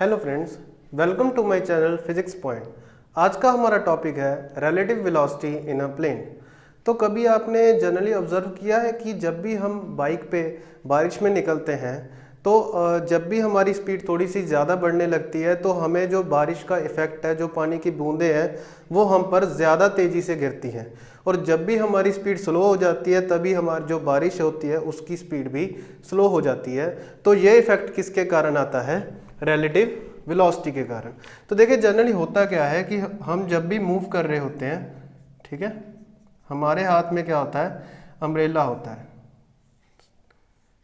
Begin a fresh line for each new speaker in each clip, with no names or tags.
Hello friends, welcome to my channel physics point. आज का हमारा टॉपिक है relative velocity in a plane. तो कभी आपने जनरली ऑब्जर्व किया है कि जब भी हम बाइक पे बारिश में निकलते हैं तो जब भी हमारी स्पीड थोड़ी सी ज़्यादा बढ़ने लगती है तो हमें जो बारिश का इफ़ेक्ट है, जो पानी की बूंदें हैं, वो हम पर ज़्यादा तेज़ी से गिरती हैं। और जब भी हमारी स्पीड स्लो हो जाती है तभी हमारी जो बारिश होती है उसकी स्पीड भी स्लो हो जाती है। तो ये इफ़ेक्ट किसके कारण आता है? रिलेटिव वेलोसिटी के कारण। तो देखिए जनरली होता क्या है कि हम जब भी मूव कर रहे होते हैं, ठीक है, हमारे हाथ में क्या होता है? अम्ब्रेला होता है,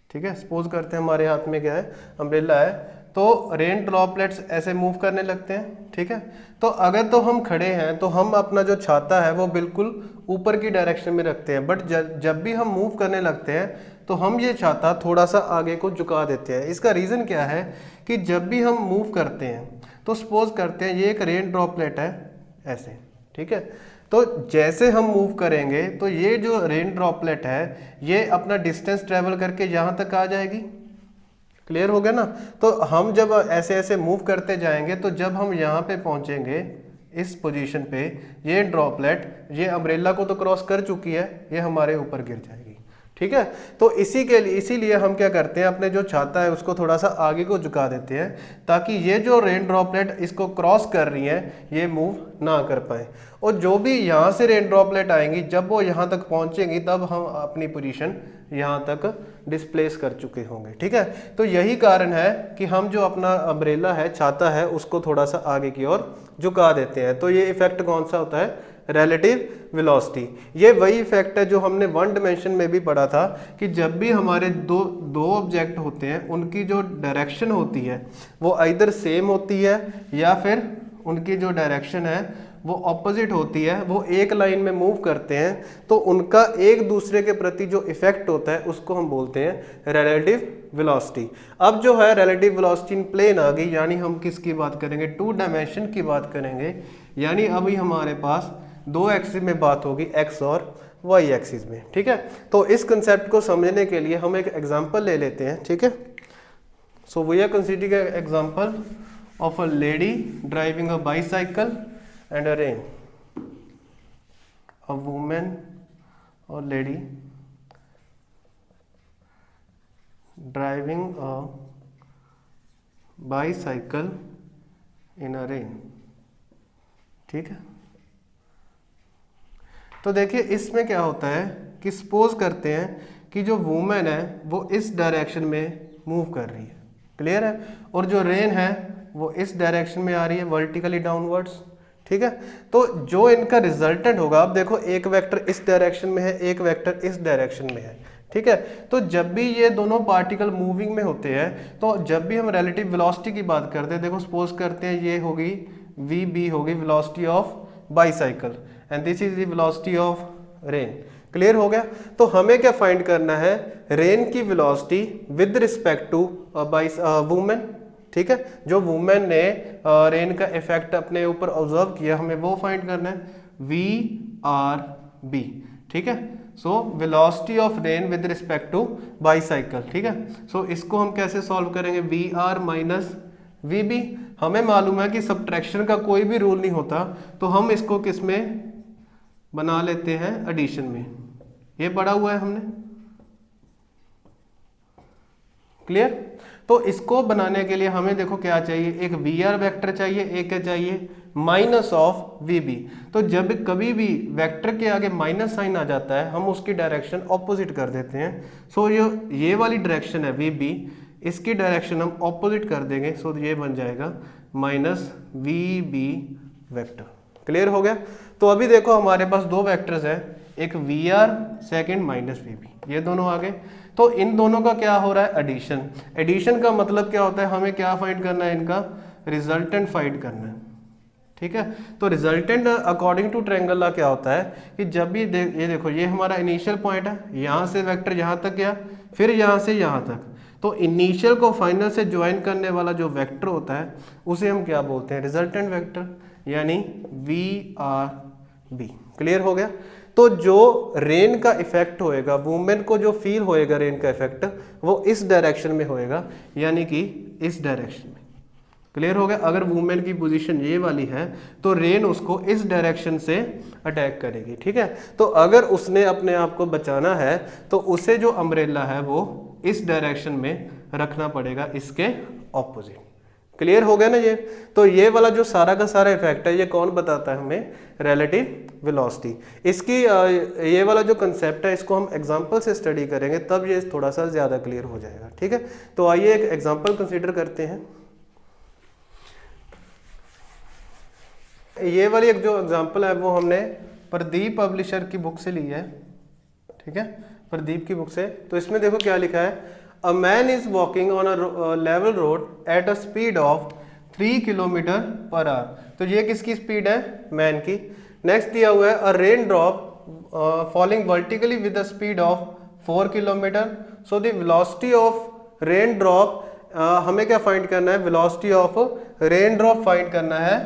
ठीक है। सपोज करते हैं हमारे हाथ में क्या है? अम्ब्रेला है। तो रेन ड्रॉपलेट्स ऐसे मूव करने लगते हैं, ठीक है। तो अगर तो हम खड़े हैं तो हम अपना जो छाता है वो बिल्कुल ऊपर की डायरेक्शन में रखते हैं, बट जब भी हम मूव करने लगते हैं तो हम ये छाता थोड़ा सा आगे को झुका देते हैं। इसका रीज़न क्या है कि जब भी हम मूव करते हैं तो सपोज करते हैं ये एक रेन ड्रॉपलेट है ऐसे, ठीक है। तो जैसे हम मूव करेंगे तो ये जो रेन ड्रॉपलेट है ये अपना डिस्टेंस ट्रेवल करके यहाँ तक आ जाएगी। क्लियर हो गया ना? तो हम जब ऐसे ऐसे मूव करते जाएंगे तो जब हम यहाँ पे पहुँचेंगे इस पोजीशन पे, ये ड्रॉपलेट ये अम्ब्रेला को तो क्रॉस कर चुकी है, ये हमारे ऊपर गिर जाएगी, ठीक है। तो इसीलिए हम क्या करते हैं, अपने जो छाता है उसको थोड़ा सा आगे को झुका देते हैं ताकि ये जो रेन ड्रॉपलेट इसको क्रॉस कर रही है ये मूव ना कर पाए। और जो भी यहाँ से रेन ड्रॉपलेट आएंगी जब वो यहाँ तक पहुँचेंगी तब हम अपनी पोजीशन यहाँ तक डिस्प्लेस कर चुके होंगे, ठीक है। तो यही कारण है कि हम जो अपना अम्ब्रेला है, छाता है, उसको थोड़ा सा आगे की ओर झुका देते हैं। तो ये इफेक्ट कौन सा होता है? Relative velocity. ये वही इफेक्ट है जो हमने वन डायमेंशन में भी पढ़ा था कि जब भी हमारे दो ऑब्जेक्ट होते हैं उनकी जो डायरेक्शन होती है वो आइदर सेम होती है या फिर उनकी जो डायरेक्शन है वो ऑपोजिट होती है, वो एक लाइन में मूव करते हैं, तो उनका एक दूसरे के प्रति जो इफेक्ट होता है उसको हम बोलते हैं रिलेटिव वेलोसिटी। अब जो है रिलेटिव वेलोसिटी इन प्लेन आ गई, यानी हम किसकी बात करेंगे? टू डायमेंशन की बात करेंगे। यानी अभी हमारे पास दो एक्सिस में बात होगी, एक्स और वाई एक्सिस में, ठीक है। तो इस कंसेप्ट को समझने के लिए हम एक एग्जांपल ले लेते हैं, ठीक है। So we are considering example of a lady driving a bicycle and a rain. A woman or lady driving a bicycle in a rain, ठीक है। तो देखिए इसमें क्या होता है कि सपोज करते हैं कि जो वुमेन है वो इस डायरेक्शन में मूव कर रही है, क्लियर है, और जो रेन है वो इस डायरेक्शन में आ रही है, वर्टिकली डाउनवर्ड्स, ठीक है। तो जो इनका रिजल्टेंट होगा, अब देखो एक वेक्टर इस डायरेक्शन में है, एक वेक्टर इस डायरेक्शन में है, ठीक है। तो जब भी ये दोनों पार्टिकल मूविंग में होते हैं तो जब भी हम रिलेटिव वेलोसिटी की बात करते हैं, देखो सपोज करते हैं ये होगी वी बी होगी velocity of bicycle and this is the velocity of rain. Clear हो गया? तो हमें क्या फाइंड करना है? रेन की velocity with respect to women, ठीक है। जो वुमेन ने रेन का इफेक्ट अपने ऊपर ऑब्जर्व किया हमें वो फाइंड करना है, वी आर बी, ठीक है। So velocity of rain with respect to bicycle, ठीक है। सो इसको हम कैसे सॉल्व करेंगे? V r minus v b. हमें मालूम है कि सब्ट्रैक्शन का कोई भी रूल नहीं होता, तो हम इसको किस में बना लेते हैं? एडिशन में। ये पढ़ा हुआ है हमने, क्लियर। तो इसको बनाने के लिए हमें देखो क्या चाहिए? एक वी आर वैक्टर चाहिए, एक क्या चाहिए? Minus of v b. तो जब कभी भी वेक्टर के आगे माइनस साइन आ जाता है हम उसकी डायरेक्शन ऑपोजिट कर देते हैं। सो ये वाली डायरेक्शन है वी बी, इसकी डायरेक्शन हम ऑपोजिट कर देंगे, सो ये बन जाएगा minus v b vector. Clear हो गया? तो अभी देखो हमारे पास दो वेक्टर्स हैं, एक v r, second minus v b, ये दोनों आ गए। तो इन दोनों का क्या हो रहा है? एडिशन। एडिशन का मतलब क्या होता है? हमें क्या फाइंड करना है? इनका रिजल्टेंट फाइंड करना है, ठीक है। तो resultant according to triangle law क्या होता है कि जब भी ये देखो ये हमारा इनिशियल पॉइंट है, यहाँ से वेक्टर यहाँ तक गया, फिर यहाँ से यहाँ तक, तो इनिशियल को फाइनल से ज्वाइन करने वाला जो वेक्टर होता है उसे हम क्या बोलते हैं? रिजल्टेंट वेक्टर, यानी वी आर बी। क्लियर हो गया? तो जो रेन का इफेक्ट होएगा, वुमेन को जो फील होएगा रेन का इफेक्ट, वो इस डायरेक्शन में होएगा, यानी कि इस डायरेक्शन में। क्लियर हो गया। अगर वुमेन की पोजीशन ये वाली है तो रेन उसको इस डायरेक्शन से अटैक करेगी, ठीक है। तो अगर उसने अपने आप को बचाना है तो उसे जो अम्ब्रेला है वो इस डायरेक्शन में रखना पड़ेगा, इसके ऑपोजिट। क्लियर हो गया ना ये। तो ये वाला जो सारा का सारा इफेक्ट है ये कौन बताता है हमें? Relative velocity. इसकी ये वाला जो कंसेप्ट है इसको हम एग्जांपल से स्टडी करेंगे तब ये थोड़ा सा ज़्यादा क्लियर हो जाएगा, ठीक है। तो आइए एक एग्जांपल कंसीडर करते हैं। ये वाली एक जो एग्जांपल है वो हमने प्रदीप पब्लिशर की बुक से ली है, ठीक है, प्रदीप की बुक से। तो इसमें देखो क्या लिखा है, a man is walking on a level road eight a speed of 3 kilometre per hour. तो ये किसकी स्पीड है? मैन की। नेक्स्ट दिया हुआ है a raindrop falling vertically with the speed of 4 kilometre. So the velocity of rain drop, हमें क्या फाइंड करना है? Velocity of rain drop find करना है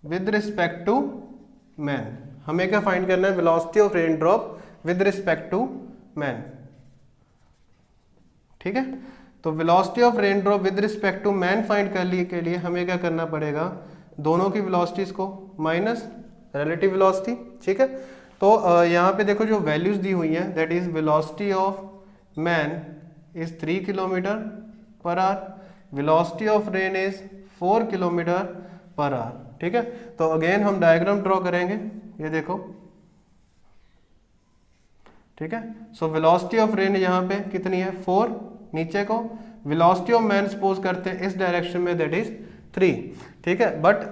विद रिस्पेक्ट टू मैन। हमें क्या फाइंड करना है? Velocity of rain drop with respect to man, ठीक है। तो velocity of rain drop with respect to man find कर लिए के लिए हमें क्या करना पड़ेगा? दोनों की वेलोसिटीज को माइनस रिलेटिव वेलोसिटी, ठीक है। तो यहाँ पे देखो जो वैल्यूज दी हुई हैं, that is velocity of man is 3 kilometre per our, velocity of rain is 4 kilometre per our, ठीक है। तो अगेन हम डायग्राम ड्रॉ करेंगे, ये देखो, ठीक है। सो वेलोसिटी ऑफ रेन यहाँ पे कितनी है? 4 नीचे को, वेलोसिटी ऑफ मैन सपोज करते हैं इस डायरेक्शन में, दैट इज 3, ठीक है। बट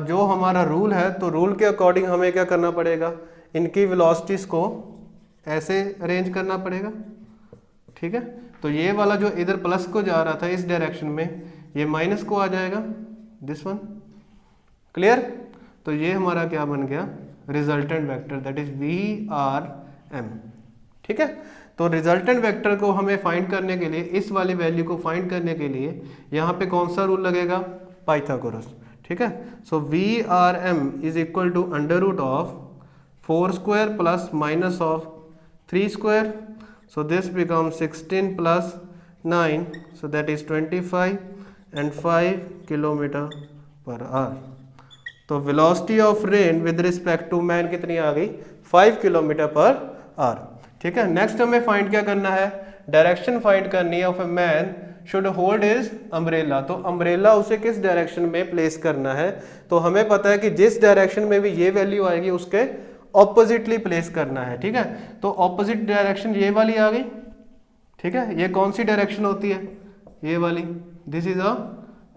जो हमारा रूल है तो रूल के अकॉर्डिंग हमें क्या करना पड़ेगा? इनकी वेलोसिटीज को ऐसे अरेंज करना पड़ेगा, ठीक है। तो ये वाला जो इधर प्लस को जा रहा था इस डायरेक्शन में, ये माइनस को आ जाएगा, दिस वन। क्लियर? तो ये हमारा क्या बन गया? Resultant vector, that is VRM, ठीक है। तो रिजल्टेंट वेक्टर को हमें फाइंड करने के लिए, इस वाली वैल्यू को फाइंड करने के लिए यहाँ पे कौन सा रूल लगेगा? पाइथागोरस, ठीक है। So VRM is equal to under root of 4 square plus minus of 3 square. So this become 16 plus 9, so that is 25 and 5 kilometre per hour. तो velocity of rain with respect to man कितनी आ गई? 5 kilometre per our, ठीक है। Next हमें find क्या करना है? डायरेक्शन फाइंड करनी है of a man should hold his umbrella. तो अम्ब्रेला उसे किस डायरेक्शन में प्लेस करना है? तो हमें पता है कि जिस डायरेक्शन में भी ये वैल्यू आएगी उसके ऑपोजिटली प्लेस करना है, ठीक है। तो ऑपोजिट डायरेक्शन ये वाली आ गई, ठीक है। ये कौन सी डायरेक्शन होती है? ये वाली, this is a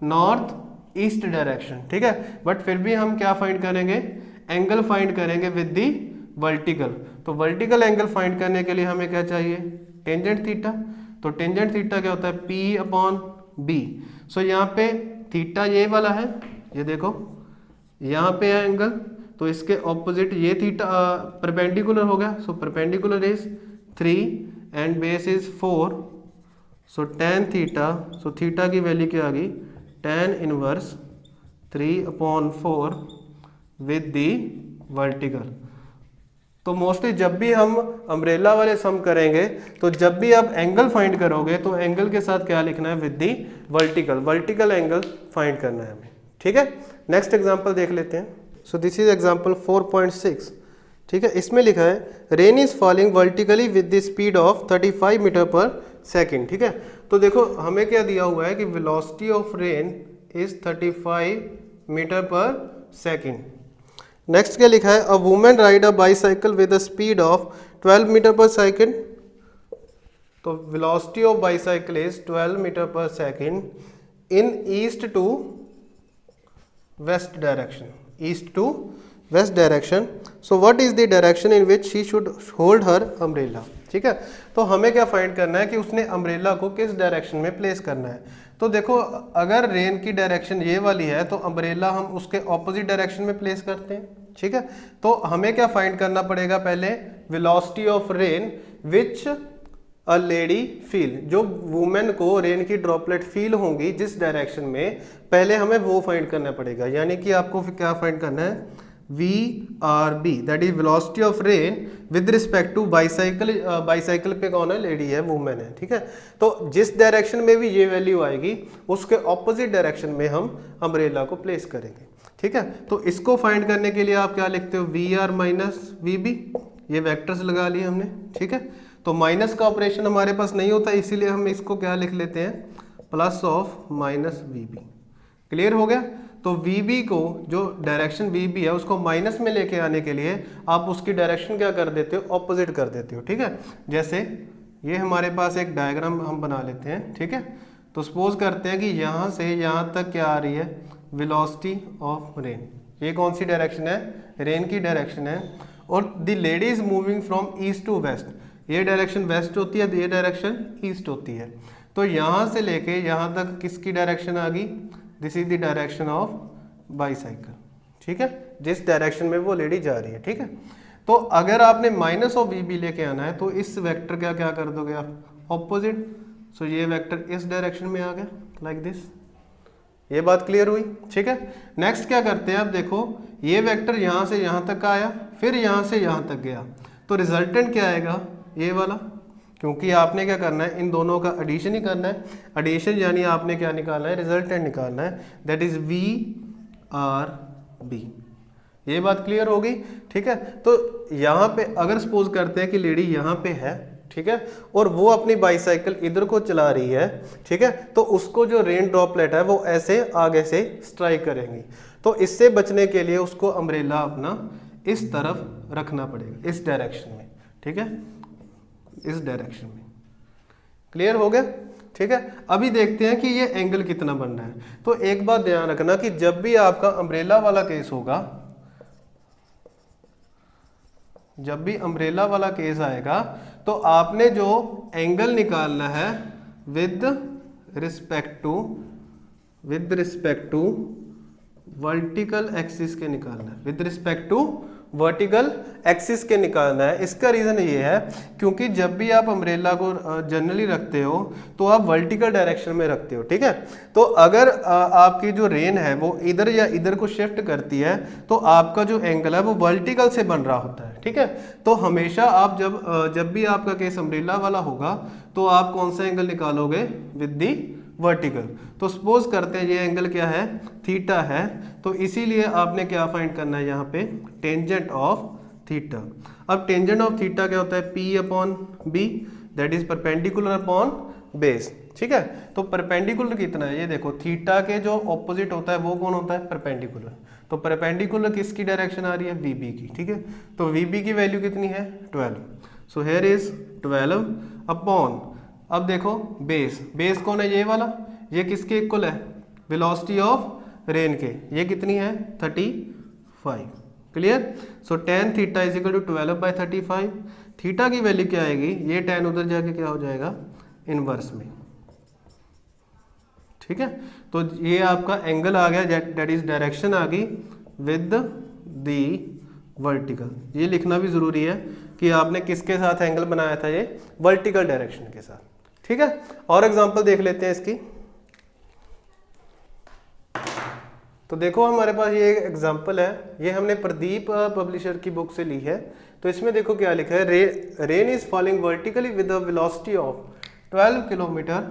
north east direction, ठीक है। बट फिर भी हम क्या फाइंड करेंगे? एंगल फाइंड करेंगे विद दी वर्टिकल। तो वर्टिकल एंगल फाइंड करने के लिए हमें क्या चाहिए? Tangent theta. तो टेंजेंट थीटा क्या होता है? P/B। सो यहाँ पे थीटा ये वाला है, ये देखो यहाँ पे है एंगल, तो इसके ऑपोजिट ये थीटा परपेंडिकुलर हो गया। So perpendicular is 3 and base is 4, so tan theta, so theta की वैल्यू क्या आ गई? tan inverse 3/4 with the vertical. तो मोस्टली जब भी हम अम्ब्रेला वाले सम करेंगे तो जब भी आप एंगल फाइंड करोगे तो एंगल के साथ क्या लिखना है? With the vertical, vertical angle find करना है हमें, ठीक है। नेक्स्ट एग्जांपल देख लेते हैं। सो दिस इज एग्जांपल 4.6, ठीक है। इसमें लिखा है rain is falling vertically with the speed of 35 metre per second, ठीक है। तो देखो हमें क्या दिया हुआ है कि velocity of rain is 35 metre per second. Next क्या लिखा है? A women ride a bicycle with a speed of 12 metre per second. तो velocity of bicycle is 12 metre per second in east to west direction, east to west direction. So what is the direction in which she should hold her umbrella, ठीक है। तो हमें क्या find करना है कि उसने अम्ब्रेला को किस डायरेक्शन में प्लेस करना है। तो देखो अगर रेन की डायरेक्शन ये वाली है तो अम्ब्रेला हम उसके ऑपोजिट डायरेक्शन में प्लेस करते हैं, ठीक है। तो हमें क्या फाइंड करना पड़ेगा? पहले velocity of rain which a lady feel, जो वुमेन को रेन की ड्रॉपलेट फील होंगी जिस डायरेक्शन में, पहले हमें वो फाइंड करना पड़ेगा। यानी कि आपको क्या फाइंड करना है? VRB that is velocity of rain with respect to bicycle. Bicycle पे कौन है, लेडी है, वुमेन है, ठीक है। तो जिस डायरेक्शन में भी ये वैल्यू आएगी उसके ऑपोजिट डायरेक्शन में हम अम्ब्रेला को प्लेस करेंगे, ठीक है। तो इसको फाइंड करने के लिए आप क्या लिखते हो, VR माइनस VB, ये वेक्टर्स लगा लिए हमने, ठीक है। तो माइनस का ऑपरेशन हमारे पास नहीं होता, इसीलिए हम इसको क्या लिख लेते हैं, plus of minus VB। Clear हो गया। तो VB को, जो डायरेक्शन VB है उसको माइनस में लेके आने के लिए आप उसकी डायरेक्शन क्या कर देते हो, ऑपोजिट कर देते हो, ठीक है। जैसे ये हमारे पास एक डायग्राम हम बना लेते हैं, ठीक है। तो सपोज करते हैं कि यहाँ से यहाँ तक क्या आ रही है, वेलोसिटी ऑफ रेन। ये कौन सी डायरेक्शन है, रेन की डायरेक्शन है। और the lady is moving from east to west, ये डायरेक्शन वेस्ट होती है, ये डायरेक्शन ईस्ट होती है। तो यहाँ से लेके यहाँ तक किसकी डायरेक्शन आ गई, this is the direction of bicycle, ठीक है, जिस डायरेक्शन में वो लेडी जा रही है, ठीक है। तो अगर आपने माइनस ऑफ VB लेके आना है तो इस वेक्टर का क्या कर दोगे आप, ऑपोजिट। सो ये वेक्टर इस डायरेक्शन में आ गया, लाइक दिस। ये बात क्लियर हुई, ठीक है। नेक्स्ट क्या करते हैं, आप देखो ये वेक्टर यहाँ से यहाँ तक आया, फिर यहाँ से यहाँ तक गया, तो रिजल्टेंट क्या आएगा, ये वाला। क्योंकि आपने क्या करना है, इन दोनों का एडिशन ही करना है। एडिशन यानी आपने क्या निकालना है, रिजल्टेंट निकालना है, दैट इज VRB। ये बात क्लियर हो गई, ठीक है। तो यहाँ पे अगर सपोज करते हैं कि लेडी यहाँ पे है, ठीक है, और वो अपनी बाईसाइकिल इधर को चला रही है, ठीक है, तो उसको जो रेन ड्रॉपलेट है वो ऐसे आगे से स्ट्राइक करेंगी। तो इससे बचने के लिए उसको अम्ब्रेला अपना इस तरफ रखना पड़ेगा, इस डायरेक्शन में, ठीक है, इस डायरेक्शन में। क्लियर हो गया, ठीक है। अभी देखते हैं कि ये एंगल कितना बन रहा है। तो एक बात ध्यान रखना कि जब भी आपका अम्ब्रेला वाला केस होगा, जब भी अम्ब्रेला वाला केस आएगा तो आपने जो एंगल निकालना है with respect to vertical axis के निकालना है, with respect to vertical axis के निकालना है। इसका रीजन ये है क्योंकि जब भी आप अम्ब्रेला को जनरली रखते हो तो आप वर्टिकल डायरेक्शन में रखते हो, ठीक है। तो अगर आपकी जो रेन है वो इधर या इधर को शिफ्ट करती है तो आपका जो एंगल है वो वर्टिकल से बन रहा होता है, ठीक है। तो हमेशा आप जब भी आपका केस अम्ब्रेला वाला होगा तो आप कौन सा एंगल निकालोगे, विद दी वर्टिकल। तो सपोज करते हैं ये एंगल क्या है, थीटा है, तो इसीलिए आपने क्या फाइंड करना है यहाँ पे, टेंजेंट ऑफ थीटा। अब टेंजेंट ऑफ थीटा क्या होता है, P/B, that is perpendicular upon base, ठीक है। तो परपेंडिकुलर कितना है, ये देखो थीटा के जो ऑपोजिट होता है वो कौन होता है, परपेंडिकुलर। तो परपेंडिकुलर किसकी डायरेक्शन आ रही है, VB की, ठीक है। तो VB की वैल्यू कितनी है, 12। सो हियर इज 12 अपॉन, अब देखो बेस कौन है, ये वाला, ये किसके इक्वल है, वेलोसिटी ऑफ रेन के, ये कितनी है, 35। Clear. So tan theta is equal to 12/35। Theta की वैल्यू क्या आएगी, ये tan उधर जाके क्या हो जाएगा, इनवर्स में, ठीक है। तो ये आपका एंगल आ गया, दैट इज डायरेक्शन आ गई विद दी वर्टिकल। ये लिखना भी जरूरी है कि आपने किसके साथ एंगल बनाया था, ये वर्टिकल डायरेक्शन के साथ, ठीक है। और एग्जांपल देख लेते हैं इसकी। तो देखो हमारे पास ये एक एग्जांपल है, ये हमने प्रदीप पब्लिशर की बुक से ली है। तो इसमें देखो क्या लिखा है, rain is falling vertically with a velocity of 12 kilometre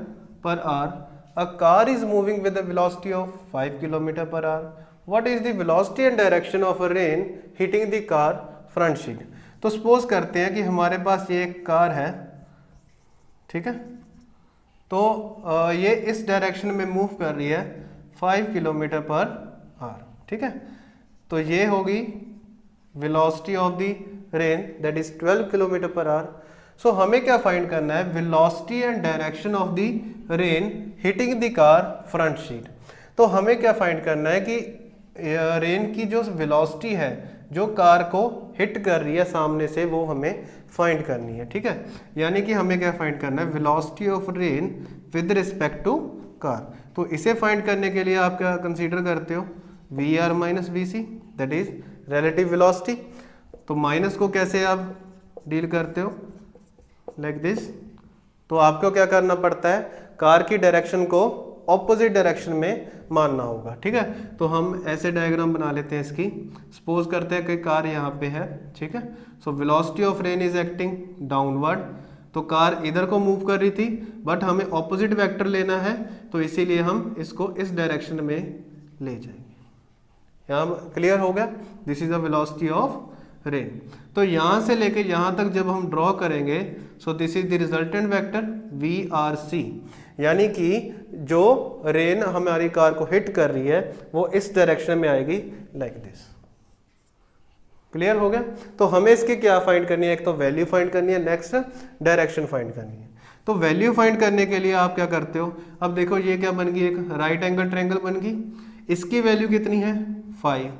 per hour. A car is moving with a velocity of 5 kilometre per hour. What is the velocity and direction of a rain hitting the car front seat. तो suppose करते हैं कि हमारे पास ये एक car है, ठीक है। तो ये इस डायरेक्शन में मूव कर रही है 5 किलोमीटर पर आवर, ठीक है। तो ये होगी velocity of the rain, that is 12 kilometre per hour. So हमें क्या फाइंड करना है, velocity and direction of the rain hitting the car front seat. तो हमें क्या फाइंड करना है कि रेन की जो वेलोसिटी है जो कार को हिट कर रही है सामने से, वो हमें फाइंड करनी है, ठीक है। यानी कि हमें क्या फाइंड करना है, velocity of rain with respect to car. तो इसे फाइंड करने के लिए आप क्या कंसीडर करते हो, VR minus VC, that is relative velocity. तो माइनस को कैसे आप डील करते हो, लाइक दिस। तो आपको क्या करना पड़ता है, कार की डायरेक्शन को ऑपोजिट डायरेक्शन में मानना होगा। ठीक है, तो हम ऐसे डायग्राम बना लेते हैं इसकी। सपोज करते हैं कि कार यहाँ पे है। ठीक है, so velocity of rain is acting downward, तो कार इधर को मूव कर रही थी बट हमें ऑपोजिट वेक्टर लेना है, तो इसीलिए हम इसको इस डायरेक्शन में ले जाएंगे। यहाँ क्लियर हो गया, this is the velocity of rain. तो यहाँ से लेके यहाँ तक जब हम ड्रॉ करेंगे, सो this is the resultant vector VRC, यानी कि जो रेन हमारी कार को हिट कर रही है वो इस डायरेक्शन में आएगी लाइक दिस। क्लियर हो गया। तो हमें इसकी क्या फाइंड करनी है, एक तो वैल्यू फाइंड करनी है, नेक्स्ट डायरेक्शन फाइंड करनी है। तो वैल्यू फाइंड करने के लिए आप क्या करते हो, अब देखो ये क्या बन गई, एक राइट एंगल ट्रायंगल बन गई। इसकी वैल्यू कितनी है 5,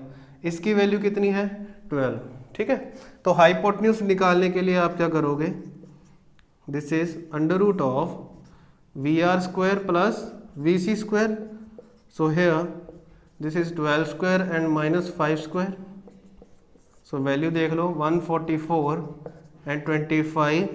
इसकी वैल्यू कितनी है 12। ठीक है, तो हाइपोटेन्यूज निकालने के लिए आप क्या करोगे, this is under root of VR² plus VC²। So here this is 12² and -5²। So value देख लो 144 एंड 25।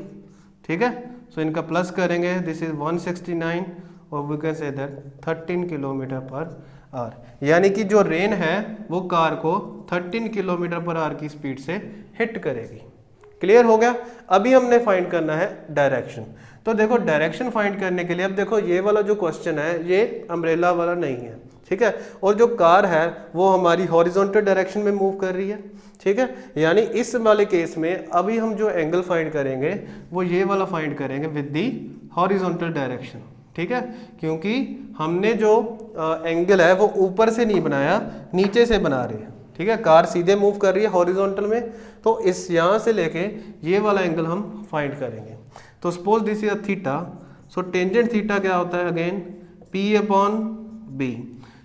ठीक है, सो इनका प्लस करेंगे, दिस इज 169 और we can say that 13 km/h, यानी कि जो रेन है वो कार को 13 km/h की स्पीड से हिट करेगी। क्लियर हो गया। अभी हमने फाइंड करना है डायरेक्शन। तो देखो डायरेक्शन फाइंड करने के लिए, अब देखो ये वाला जो क्वेश्चन है ये अम्ब्रेला वाला नहीं है। ठीक है, और जो कार है वो हमारी हॉरिजॉन्टल डायरेक्शन में मूव कर रही है। ठीक है, यानी इस वाले केस में अभी हम जो एंगल फाइंड करेंगे वो ये वाला फाइंड करेंगे विद दी हॉरिजॉन्टल डायरेक्शन। ठीक है, क्योंकि हमने जो एंगल है वो ऊपर से नहीं बनाया, नीचे से बना रहे हैं। ठीक है, कार सीधे मूव कर रही है हॉरिजॉन्टल में, तो इस यहाँ से लेके ये वाला एंगल हम फाइंड करेंगे। तो suppose this is a theta, so tangent theta क्या होता है अगेन P/B।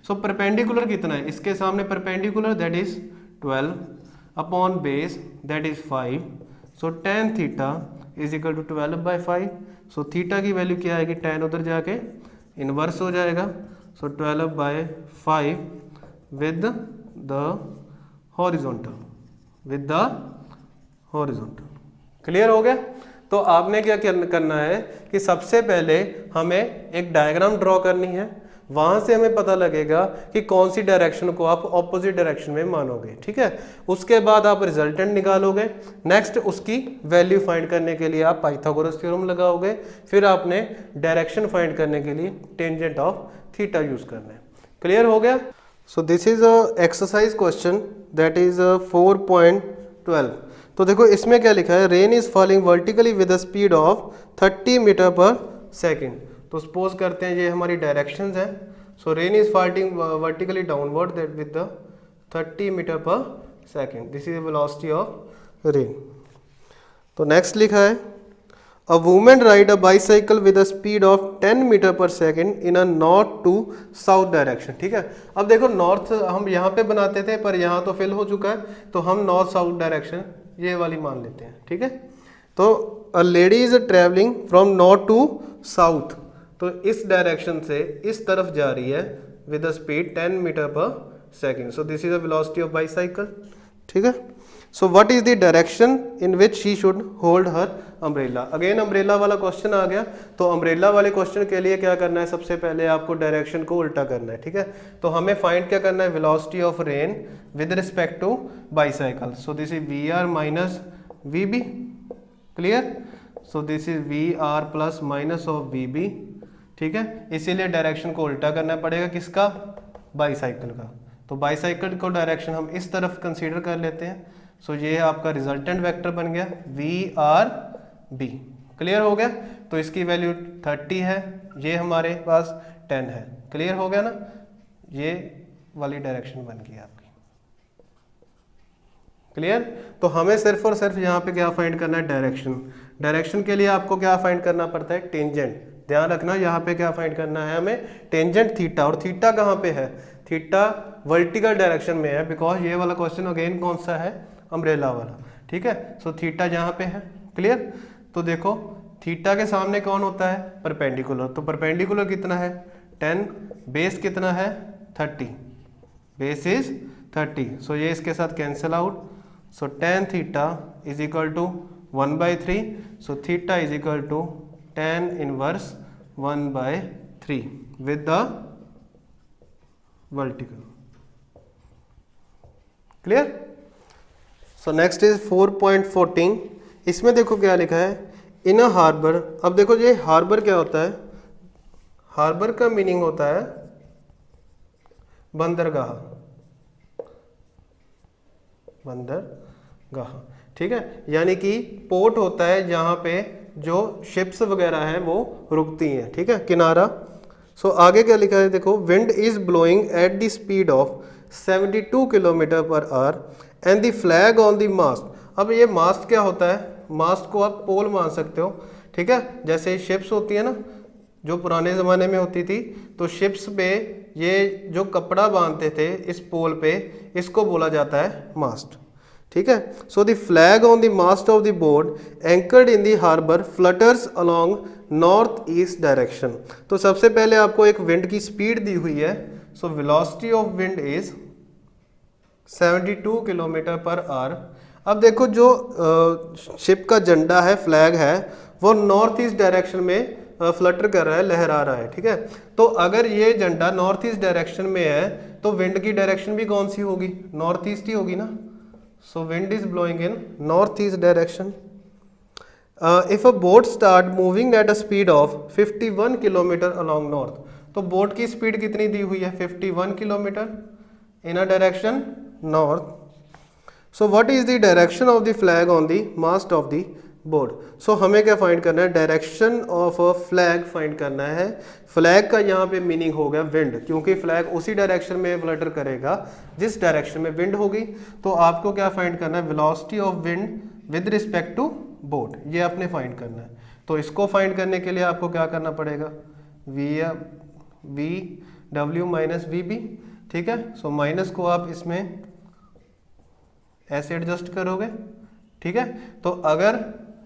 सो परपेंडिकुलर कितना है, इसके सामने perpendicular that is 12 upon base that is 5। So tan theta is equal to 12/5। So theta की वैल्यू क्या आएगी, tan उधर जाके इनवर्स हो जाएगा। So 12/5 with the horizontal, with the horizontal. Clear हो गया। तो आपने क्या करना है कि सबसे पहले हमें एक डायग्राम ड्रॉ करनी है, वहां से हमें पता लगेगा कि कौन सी डायरेक्शन को आप ऑपोजिट डायरेक्शन में मानोगे। ठीक है, उसके बाद आप रिजल्टेंट निकालोगे, नेक्स्ट उसकी वैल्यू फाइंड करने के लिए आप पाइथागोरस थ्योरम लगाओगे, फिर आपने डायरेक्शन फाइंड करने के लिए टेंजेंट ऑफ थीटा यूज करना है। क्लियर हो गया। So this is a exercise question that is 4.12। तो देखो इसमें क्या लिखा है, rain is falling vertically with the speed of 30 metre per second. तो सपोज करते हैं ये हमारी डायरेक्शंस हैं। So rain is falling vertically downward that with the 30 metre per second, this is the velocity of rain. तो नेक्स्ट लिखा है, a women ride a bicycle with a speed of 10 metre per second in a north to south direction. ठीक है, अब देखो north हम यहाँ पे बनाते थे पर यहाँ तो फिल हो चुका है, तो हम नॉर्थ साउथ डायरेक्शन ये वाली मान लेते हैं। ठीक है, तो a lady is travelling from north to south, तो इस डायरेक्शन से इस तरफ जा रही है with a speed 10 metre per second. So this is the velocity of bicycle. ठीक है, so what is the direction in which she should hold her umbrella. Again umbrella वाला क्वेश्चन आ गया। तो अम्ब्रेला वाले क्वेश्चन के लिए क्या करना है, सबसे पहले आपको डायरेक्शन को उल्टा करना है। ठीक है, तो हमें फाइंड क्या करना है, velocity of rain with respect to bicycle. So this is VR minus VB। Clear, so this is VR plus minus of VB। ठीक है, इसीलिए डायरेक्शन को उल्टा करना पड़ेगा, किसका, बाईसाइकिल का। तो बाईसाइकिल को डायरेक्शन हम इस तरफ कंसीडर कर लेते हैं। सो ये आपका रिजल्टेंट वेक्टर बन गया VRB। क्लियर हो गया। तो इसकी वैल्यू 30 है, ये हमारे पास 10 है। क्लियर हो गया ना, ये वाली डायरेक्शन बन गई आपकी। क्लियर। तो हमें सिर्फ और सिर्फ यहाँ पे क्या फाइंड करना है, डायरेक्शन। डायरेक्शन के लिए आपको क्या फाइंड करना पड़ता है, टेंजेंट। ध्यान रखना यहाँ पे क्या फाइंड करना है हमें, टेंजेंट थीटा। और थीटा कहाँ पे है, थीटा वर्टिकल डायरेक्शन में है, बिकॉज ये वाला क्वेश्चन अगेन कौन सा है, अम्ब्रेला वाला। ठीक है, सो थीटा यहाँ पे है। क्लियर। तो देखो थीटा के सामने कौन होता है, परपेंडिकुलर। तो परपेंडिकुलर कितना है 10, बेस कितना है 30, बेस इज 30। सो ये इसके साथ cancel out. So tan theta is equal to 1/3। So theta is equal to tan inverse 1/3 with the vertical. Clear? So next is 4.14. इसमें देखो क्या लिखा है, इन अ हार्बर. अब देखो ये हार्बर क्या होता है, हार्बर का मीनिंग होता है बंदरगाह, बंदरगाह, ठीक है, यानी कि पोर्ट होता है जहां पे जो शिप्स वगैरह हैं वो रुकती हैं, ठीक है, किनारा. सो आगे क्या लिखा है देखो, wind is blowing at the speed of 72 kilometre per hour and the flag on the mast. अब ये मास्ट क्या होता है, मास्ट को आप पोल मान सकते हो, ठीक है, जैसे शिप्स होती है ना जो पुराने ज़माने में होती थी, तो शिप्स पे ये जो कपड़ा बांधते थे इस पोल पे, इसको बोला जाता है मास्ट, ठीक है. So the flag on the mast of the boat anchored in the harbour flutters along north east direction. तो सबसे पहले आपको एक विंड की स्पीड दी हुई है. So velocity of wind is 72 kilometre per our. अब देखो जो शिप का झंडा है, फ्लैग है, वो नॉर्थ ईस्ट डायरेक्शन में फ्लटर कर रहा है, लहरा रहा है, ठीक है. तो अगर ये झंडा नॉर्थ ईस्ट डायरेक्शन में है तो विंड की डायरेक्शन भी कौन सी होगी, नॉर्थ ईस्ट ही होगी ना. So wind is blowing in north east direction. If a boat start moving at a speed of 51 kilometre along north. तो बोट की स्पीड कितनी दी हुई है, 51 kilometre in a direction north. So what is the direction of the flag on the mast of the boat. So हमें क्या find करना है, direction of a flag find करना है. फ्लैग का यहाँ पे मीनिंग हो गया विंड, क्योंकि फ्लैग उसी डायरेक्शन में फ्लटर करेगा जिस डायरेक्शन में विंड होगी. तो आपको क्या फाइंड करना है, velocity of wind with respect to boat, ये आपने फाइंड करना है. तो इसको फाइंड करने के लिए आपको क्या करना पड़ेगा, वी डब्ल्यू माइनस वी बी, ठीक है. सो माइनस को आप इसमें ऐसे एडजस्ट करोगे, ठीक है. तो अगर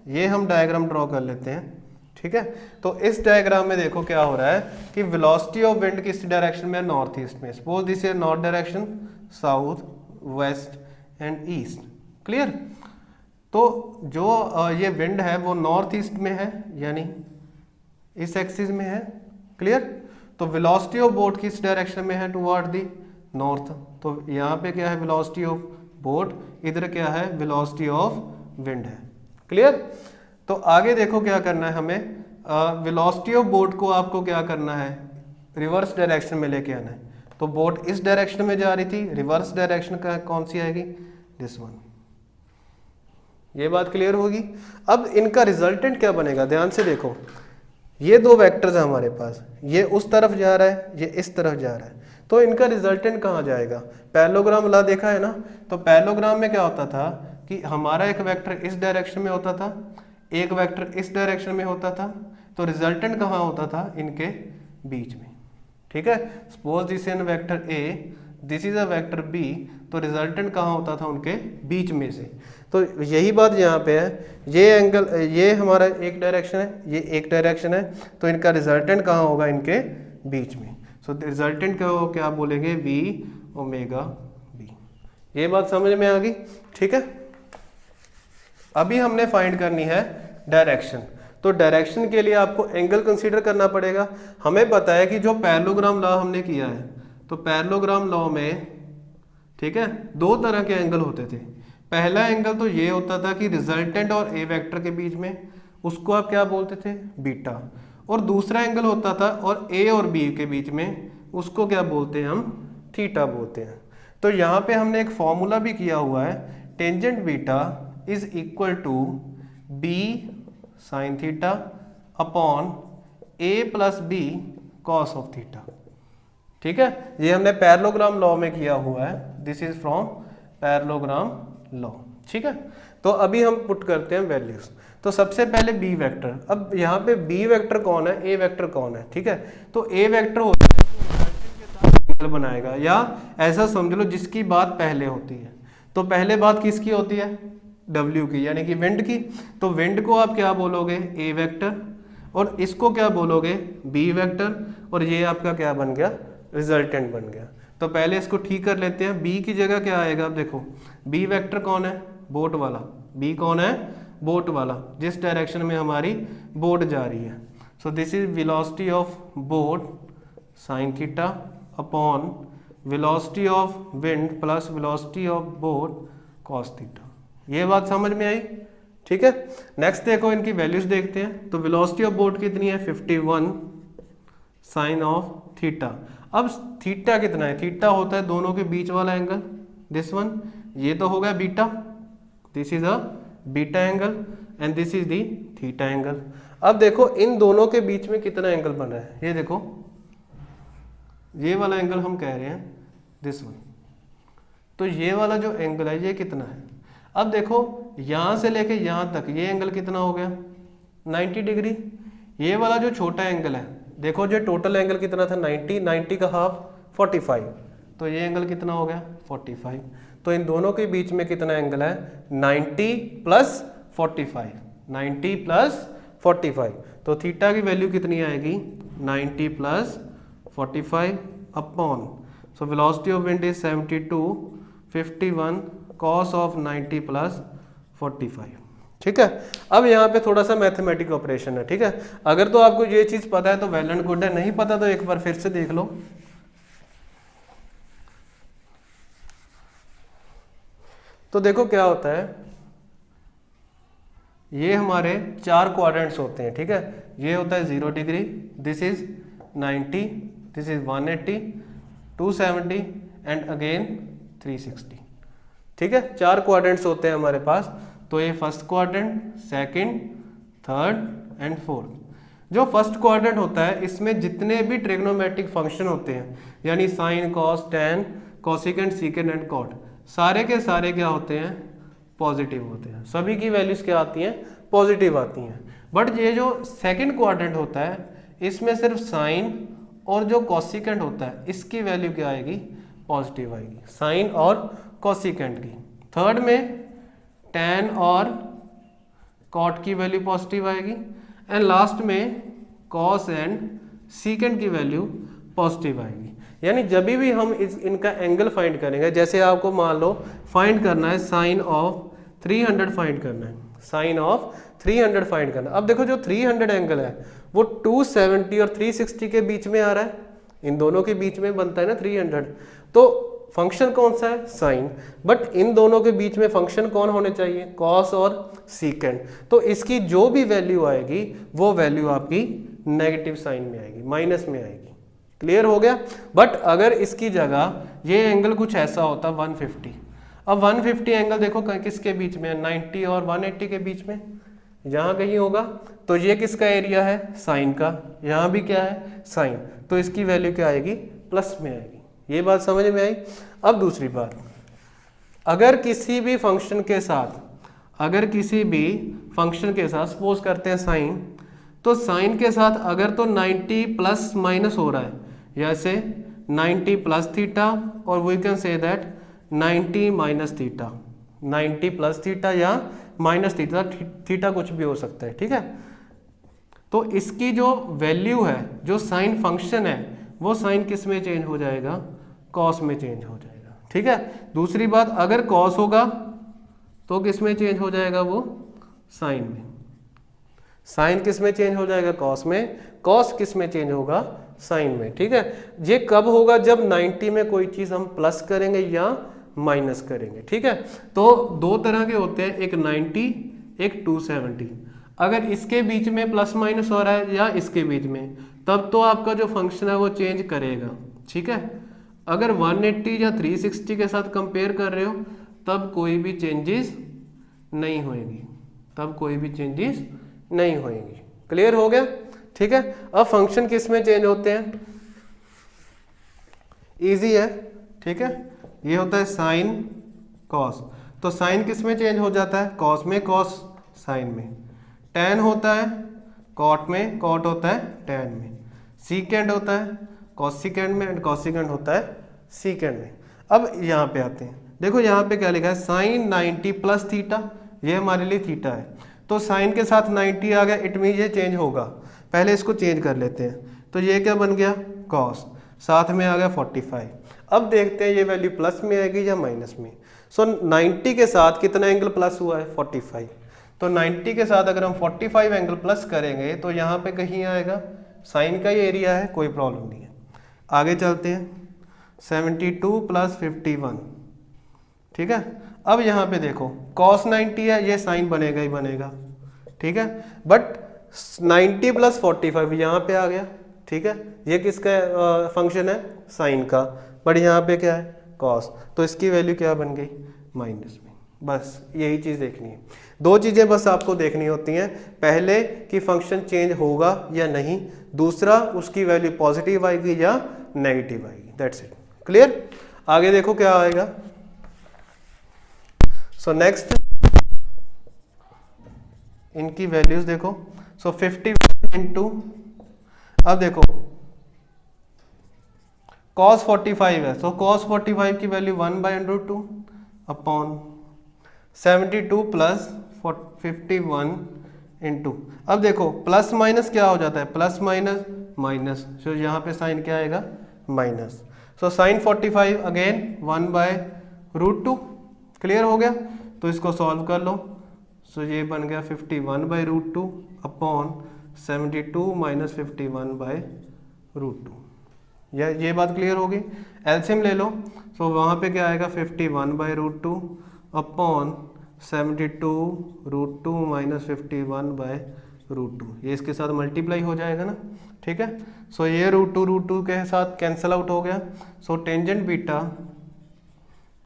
ये हम डायग्राम ड्रॉ कर लेते हैं, ठीक है, तो इस डायग्राम में देखो क्या हो रहा है कि वेलोसिटी ऑफ विंड किस डायरेक्शन में है, नॉर्थ ईस्ट में. Suppose this is north direction, south, west and east. Clear? तो जो ये विंड है वो नॉर्थ ईस्ट में है, यानी इस एक्सिस में है. क्लियर? तो वेलोसिटी ऑफ बोट किस डायरेक्शन में है, टुवर्ड द नॉर्थ. तो यहाँ पे क्या है, वेलोसिटी ऑफ बोट, इधर क्या है, वेलोसिटी ऑफ विंड है. क्लियर? तो आगे देखो क्या करना है हमें, वेलोसिटी ऑफ बोट को आपको क्या करना है, रिवर्स डायरेक्शन में लेके आना है. तो बोट इस डायरेक्शन में जा रही थी, रिवर्स डायरेक्शन का कौन सी आएगी, दिस वन. ये बात क्लियर होगी. अब इनका रिजल्टेंट क्या बनेगा, ध्यान से देखो, ये दो वेक्टर्स हैं हमारे पास, ये उस तरफ जा रहा है, ये इस तरफ जा रहा है. तो इनका रिजल्टेंट कहाँ जाएगा, पैरेललोग्राम ला देखा है ना. तो पैरेललोग्राम में क्या होता था कि हमारा एक वेक्टर इस डायरेक्शन में होता था, एक वेक्टर इस डायरेक्शन में होता था. तो रिजल्टेंट कहाँ होता था, इनके बीच में, ठीक है. Suppose this is vector a, this is a vector b, तो रिजल्टेंट कहाँ होता था, उनके बीच में से. तो यही बात यहाँ पे है, ये एंगल, ये हमारा एक डायरेक्शन है, ये एक डायरेक्शन है, तो इनका रिजल्टेंट कहाँ होगा, इनके बीच में. सो रिजल्टेंट क्या बोलेंगे, वी ओमेगा बी. ये बात समझ में आ गई, ठीक है. अभी हमने फाइंड करनी है डायरेक्शन. तो डायरेक्शन के लिए आपको एंगल कंसीडर करना पड़ेगा. हमें पता है कि जो पैरेललोग्राम लॉ हमने किया है, तो पैरेललोग्राम लॉ में, ठीक है, दो तरह के एंगल होते थे. पहला एंगल तो ये होता था कि रिजल्टेंट और ए वेक्टर के बीच में, उसको आप क्या बोलते थे, बीटा. और दूसरा एंगल होता था और ए और बी के बीच में, उसको क्या बोलते हैं हम, थीटा बोलते हैं. तो यहाँ पे हमने एक फॉर्मूला भी किया हुआ है, tangent beta is equal to b sine theta upon a plus b cos of theta. ठीक है, ये हमने पैरेललोग्राम लॉ में किया हुआ है. This is from parallelogram law. ठीक है, तो अभी हम पुट करते हैं वैल्यूज. तो सबसे पहले बी वेक्टर. अब यहाँ पे बी वेक्टर कौन है, ए वेक्टर कौन है. ठीक है, तो ए वेक्टर होता है तो एंगल बनाएगा, या ऐसा समझ लो जिसकी बात पहले होती है. तो पहले बात किसकी होती है, W की, यानी कि विंड की. तो विंड को आप क्या बोलोगे, ए वेक्टर, और इसको क्या बोलोगे, बी वेक्टर, और ये आपका क्या बन गया, रिजल्टेंट बन गया. तो पहले इसको ठीक कर लेते हैं. बी की जगह क्या आएगा, अब देखो बी वेक्टर कौन है, बोट वाला. बी कौन है, बोट वाला, जिस डायरेक्शन में हमारी बोट जा रही है. So this is velocity of boat sign theta upon velocity of wind plus velocity of boat cos theta. ये बात समझ में आई? ठीक है। नेक्स्ट देखो इनकी वैल्यूज देखते हैं। तो वेलोसिटी ऑफ बोट कितनी है 51 साइन ऑफ थीटा। अब थीटा कितना है? थीटा होता है दोनों के बीच वाला एंगल, दिस वन। ये तो हो गया beta, this is a beta angle and this is the theta angle. अब देखो इन दोनों के बीच में कितना एंगल बन रहा है, ये देखो, ये वाला एंगल हम कह रहे हैं दिस वन। तो ये वाला जो एंगल है ये कितना है? अब देखो यहां से लेके यहां तक ये एंगल कितना हो गया 90 डिग्री। ये वाला जो छोटा एंगल है, देखो जो टोटल एंगल कितना था 90, 90 का हाफ 45, तो ये एंगल कितना हो गया 45। तो इन दोनों के बीच में कितना एंगल है 90 प्लस 45, 90 प्लस 45। तो थीटा की वैल्यू कितनी आएगी 90 plus 45 upon, so velocity of wind is 72, 51 cos of 90 plus 45। ठीक है। अब यहाँ पे थोड़ा सा मैथमेटिक ऑपरेशन है। ठीक है। अगर तो आपको ये चीज पता है तो वेल एंड गुड है, नहीं पता तो एक बार फिर से देख लो। तो देखो क्या होता है, ये हमारे 4 क्वाड्रेंट्स होते हैं। ठीक है। ये होता है 0 degree, this is 90, this is 180, 270 and again 360। ठीक है। 4 क्वाड्रेंट्स होते हैं हमारे पास। तो ये first quadrant, second, third and fourth. जो फर्स्ट क्वाड्रेंट होता है इसमें जितने भी ट्रिग्नोमेट्रिक फंक्शन होते हैं, यानी sine, cos, tan, cosecant, secant and cot, सारे के सारे क्या होते हैं पॉजिटिव होते हैं। सभी की वैल्यूज क्या आती हैं पॉजिटिव आती हैं। बट ये जो सेकंड क्वाड्रेंट होता है इसमें सिर्फ साइन और जो कोसेकेंट होता है इसकी वैल्यू क्या आएगी पॉजिटिव आएगी, साइन और कोसेकेंट की। थर्ड में टैन और कॉट की वैल्यू पॉजिटिव आएगी एंड लास्ट में कॉस एंड सीकेंट की वैल्यू पॉजिटिव आएगी। यानी जब भी हम इनका एंगल फाइंड करेंगे, जैसे आपको मान लो फाइंड करना है साइन ऑफ 300 फाइंड करना है, साइन ऑफ 300 फाइंड करना। अब देखो जो 300 एंगल है वो 270 और 360 के बीच में आ रहा है, इन दोनों के बीच में बनता है ना 300। तो फंक्शन कौन सा है साइन, बट इन दोनों के बीच में फंक्शन कौन होने चाहिए कॉस और सीकेंट। तो इसकी जो भी वैल्यू आएगी वो वैल्यू आपकी नेगेटिव साइन में आएगी, माइनस में आएगी। क्लियर हो गया। बट अगर इसकी जगह ये एंगल कुछ ऐसा होता 150, अब 150 एंगल देखो किसके बीच में है 90 और 180 के बीच में, यहाँ कहीं होगा। तो ये किसका एरिया है साइन का, यहाँ भी क्या है साइन, तो इसकी वैल्यू क्या आएगी प्लस में आएगी। ये बात समझ में आई। अब दूसरी बात, अगर किसी भी फंक्शन के साथ सपोज करते हैं साइन, तो साइन के साथ अगर तो 90 प्लस माइनस हो रहा है, जैसे 90 प्लस थीटा और we can say that 90 minus theta, 90 plus theta या माइनस थीटा, थीटा कुछ भी हो सकता है। ठीक है। तो इसकी जो वैल्यू है, जो साइन फंक्शन है, वो साइन किस में चेंज हो जाएगा कॉस में चेंज हो जाएगा। ठीक है। दूसरी बात, अगर कॉस होगा तो किस में चेंज हो जाएगा वो साइन में, साइन किस में चेंज हो जाएगा कॉस में, कॉस किस में चेंज होगा साइन में। ठीक है। ये कब होगा जब 90 में कोई चीज हम प्लस करेंगे या माइनस करेंगे। ठीक है। तो दो तरह के होते हैं, एक 90 एक 270। अगर इसके बीच में प्लस माइनस हो रहा है या इसके बीच में, तब तो आपका जो फंक्शन है वो चेंज करेगा। ठीक है। अगर 180 या 360 के साथ कंपेयर कर रहे हो तब कोई भी चेंजेस नहीं होएगी, तब कोई भी चेंजेस नहीं होएगी। क्लियर हो गया। ठीक है। अब फंक्शन किस में चेंज होते हैं, इजी है। ठीक है। ये होता है साइन कॉस, तो साइन किस में चेंज हो जाता है कॉस में, कॉस साइन में। टैन होता है कॉट में, कॉट होता है टैन में। सीकेंड होता है कॉसिकेंड में एंड कॉसिकेंड होता है सीकेंड में। अब यहाँ पे आते हैं, देखो यहाँ पे क्या लिखा है साइन 90 प्लस थीटा, ये हमारे लिए थीटा है। तो साइन के साथ 90 आ गया, इट मीन ये चेंज होगा। पहले इसको चेंज कर लेते हैं, तो ये क्या बन गया कॉस, साथ में आ गया 45। अब देखते हैं ये वैल्यू प्लस में आएगी या माइनस में। सो 90 के साथ कितना एंगल प्लस हुआ है 45, तो 90 के साथ अगर हम 45 एंगल प्लस करेंगे तो यहाँ पे कहीं आएगा साइन का ही एरिया है, कोई प्रॉब्लम नहीं है। आगे चलते हैं, 72 प्लस 51, ठीक है। अब यहाँ पे देखो cos 90 है, ये साइन बनेगा ही बनेगा, ठीक है। बट 90 प्लस 45 यहाँ पे आ गया, ठीक है। ये किसका फंक्शन है? साइन का। बट यहाँ पे क्या है? cos, तो इसकी वैल्यू क्या बन गई? माइनस में। बस यही चीज़ देखनी है। दो चीज़ें बस आपको देखनी होती हैं, पहले कि फंक्शन चेंज होगा या नहीं, दूसरा उसकी वैल्यू पॉजिटिव आएगी या नेगेटिव आएगी। That's it. क्लियर? आगे देखो क्या आएगा। सो नेक्स्ट इनकी वैल्यूज देखो। सो 50 इंटू, अब देखो cos 45 है, सो cos 45 की वैल्यू 1/√2 अपॉन 72 प्लस 51 इंटू, अब देखो प्लस माइनस क्या हो जाता है? प्लस माइनस माइनस, सो यहाँ पे साइन क्या आएगा? Minus. So sine 45 again 1/√2। Clear हो गया? तो इसको सॉल्व कर लो। सो ये बन गया 51/√2 अपॉन 72 माइनस 51/√2। ये बात क्लियर होगी। एलसीएम ले लो। सो वहाँ पे क्या आएगा? 51/√2 अपॉन 72√2 माइनस 51/√2। ये इसके साथ मल्टीप्लाई हो जाएगा ना, ठीक है। सो ये √2 के साथ कैंसिल आउट हो गया। So tangent beta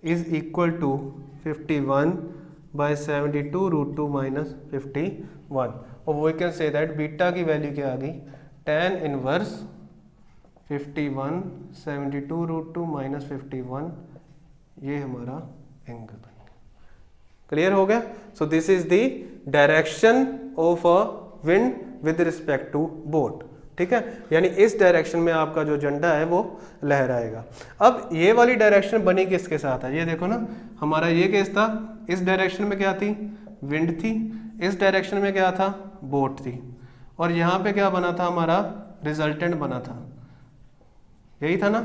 is equal to 51/72√2 minus 51, और we can say that beta की वैल्यू क्या आ गई? tan इनवर्स 51 72√2 माइनस 51, ये हमारा एंगल बन गया। क्लियर हो गया? So this is the direction of a wind with respect to boat, ठीक है। यानी इस डायरेक्शन में आपका जो झंडा है वो लहराएगा। अब ये वाली डायरेक्शन बनी किसके साथ है? ये देखो ना, हमारा ये केस था, इस डायरेक्शन में क्या थी? विंड थी। इस डायरेक्शन में क्या था? बोट थी। और यहाँ पे क्या बना था? हमारा रिजल्टेंट बना था, यही था ना।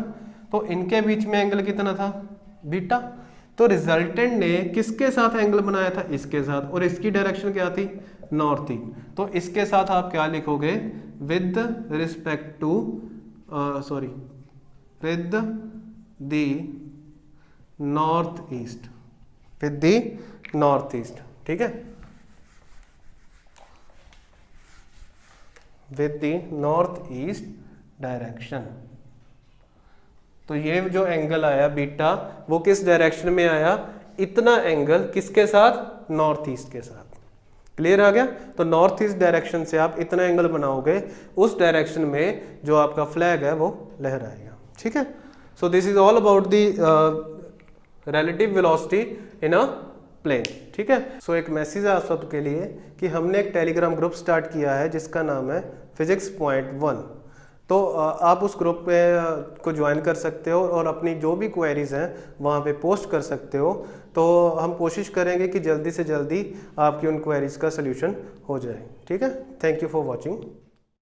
तो इनके बीच में एंगल कितना था? बीटा। तो रिजल्टेंट ने किसके साथ एंगल बनाया था? इसके साथ। और इसकी डायरेक्शन क्या थी? नॉर्थ थी। तो इसके साथ आप क्या लिखोगे? With respect to with the north east, with the north east, ठीक है, with the north east direction. तो ये जो एंगल आया बीटा, वो किस डायरेक्शन में आया? इतना एंगल किसके साथ? नॉर्थ ईस्ट के साथ। क्लियर आ गया? तो नॉर्थ ईस्ट डायरेक्शन से आप इतना एंगल बनाओगे, उस डायरेक्शन में जो आपका फ्लैग है वो लहराएगा, ठीक है। So this is all about the relative velocity in a plane, ठीक है। सो एक मैसेज है आप सबके लिए कि हमने एक टेलीग्राम ग्रुप स्टार्ट किया है जिसका नाम है फिजिक्स पॉइंट 1। तो आप उस ग्रुप पे को ज्वाइन कर सकते हो और अपनी जो भी क्वेरीज हैं वहाँ पे पोस्ट कर सकते हो। तो हम कोशिश करेंगे कि जल्दी से जल्दी आपकी उन क्वेरीज का सलूशन हो जाए, ठीक है। Thank you for watching.